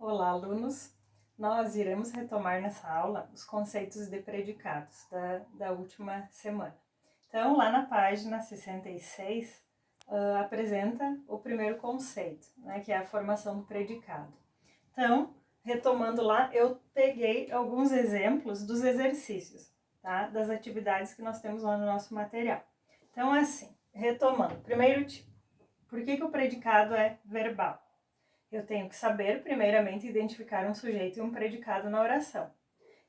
Olá, alunos! Nós iremos retomar nessa aula os conceitos de predicados da última semana. Então, lá na página 66, apresenta o primeiro conceito, né, que é a formação do predicado. Então, retomando lá, eu peguei alguns exemplos dos exercícios, tá, das atividades que nós temos lá no nosso material. Então, assim, retomando, primeiro tipo, por que o predicado é verbal? Eu tenho que saber, primeiramente, identificar um sujeito e um predicado na oração.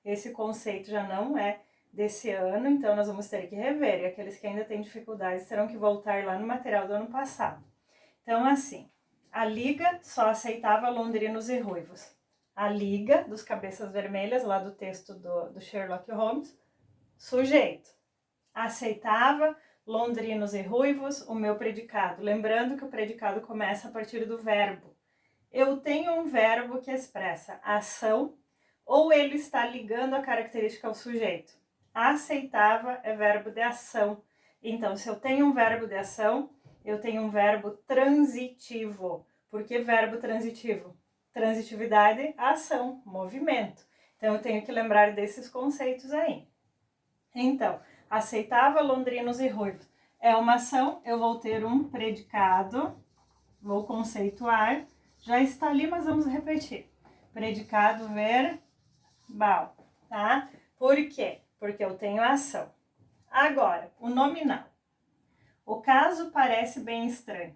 Esse conceito já não é desse ano, então nós vamos ter que rever, e aqueles que ainda têm dificuldades terão que voltar lá no material do ano passado. Então, assim, a Liga só aceitava londrinos e ruivos. A Liga, dos cabeças vermelhas, lá do texto do Sherlock Holmes, sujeito. Aceitava londrinos e ruivos, o meu predicado. Lembrando que o predicado começa a partir do verbo. Eu tenho um verbo que expressa ação ou ele está ligando a característica ao sujeito. Aceitava é verbo de ação. Então, se eu tenho um verbo de ação, eu tenho um verbo transitivo. Por que verbo transitivo? Transitividade, ação, movimento. Então, eu tenho que lembrar desses conceitos aí. Então, aceitava londrinos e ruivos. É uma ação, eu vou ter um predicado, vou conceituar. Já está ali, mas vamos repetir. Predicado verbal, tá? Por quê? Porque eu tenho ação. Agora, o nominal. O caso parece bem estranho.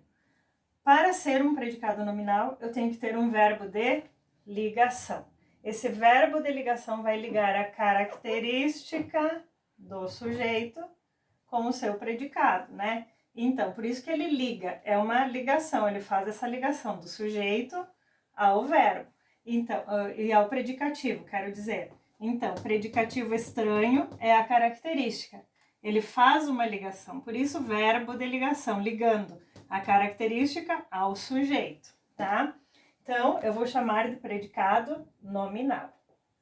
Para ser um predicado nominal, eu tenho que ter um verbo de ligação. Esse verbo de ligação vai ligar a característica do sujeito com o seu predicado, né? Então, por isso que ele liga, é uma ligação, ele faz essa ligação do sujeito ao verbo, então, e ao predicativo, quero dizer. Então, predicativo estranho é a característica, ele faz uma ligação, por isso verbo de ligação, ligando a característica ao sujeito, tá? Então, eu vou chamar de predicado nominal.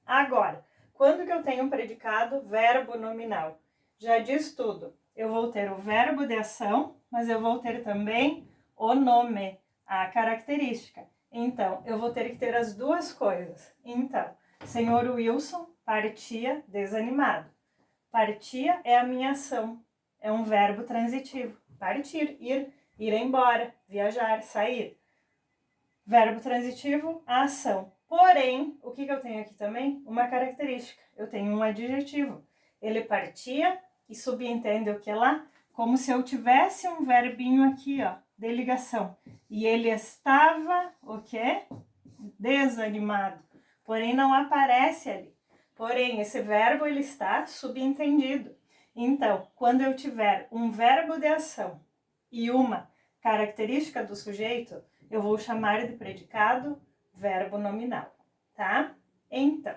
Agora, quando que eu tenho um predicado verbo nominal? Já diz tudo. Eu vou ter o verbo de ação, mas eu vou ter também o nome, a característica. Então, eu vou ter que ter as duas coisas. Então, senhor Wilson partia desanimado. Partia é a minha ação, é um verbo transitivo. Partir, ir embora, viajar, sair. Verbo transitivo, a ação. Porém, o que eu tenho aqui também? Uma característica. Eu tenho um adjetivo. Ele partia e subentende o que lá? Como se eu tivesse um verbinho aqui, ó, de ligação. E ele estava, o quê? Desanimado. Porém, não aparece ali. Porém, esse verbo, ele está subentendido. Então, quando eu tiver um verbo de ação e uma característica do sujeito, eu vou chamar de predicado verbo nominal, tá? Então,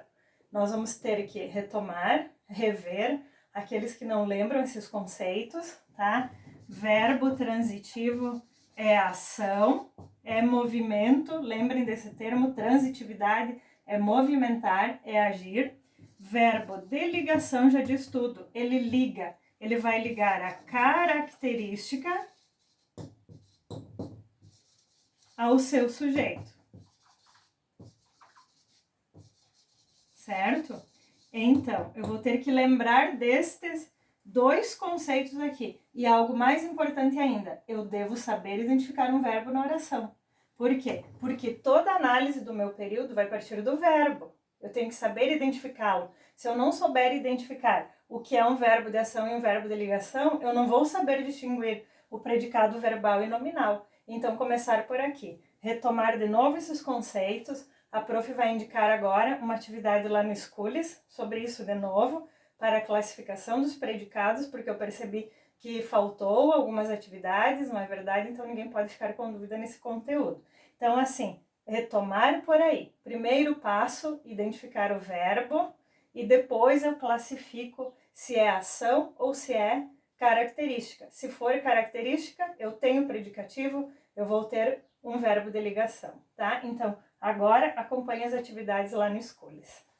nós vamos ter que retomar, rever aqueles que não lembram esses conceitos, tá? Verbo transitivo é ação, é movimento, lembrem desse termo, transitividade é movimentar, é agir. Verbo de ligação já diz tudo, ele liga, ele vai ligar a característica ao seu sujeito, certo? Então, eu vou ter que lembrar destes dois conceitos aqui. E algo mais importante ainda, eu devo saber identificar um verbo na oração. Por quê? Porque toda análise do meu período vai partir do verbo. Eu tenho que saber identificá-lo. Se eu não souber identificar o que é um verbo de ação e um verbo de ligação, eu não vou saber distinguir o predicado verbal e nominal. Então, começar por aqui. Retomar de novo esses conceitos. A prof vai indicar agora uma atividade lá no Schools sobre isso de novo, para a classificação dos predicados, porque eu percebi que faltou algumas atividades, não é verdade? Então ninguém pode ficar com dúvida nesse conteúdo. Então, assim, retomar por aí. Primeiro passo, identificar o verbo e depois eu classifico se é ação ou se é característica. Se for característica, eu tenho predicativo, eu vou ter um verbo de ligação, tá? Então, agora acompanhe as atividades lá no Schools.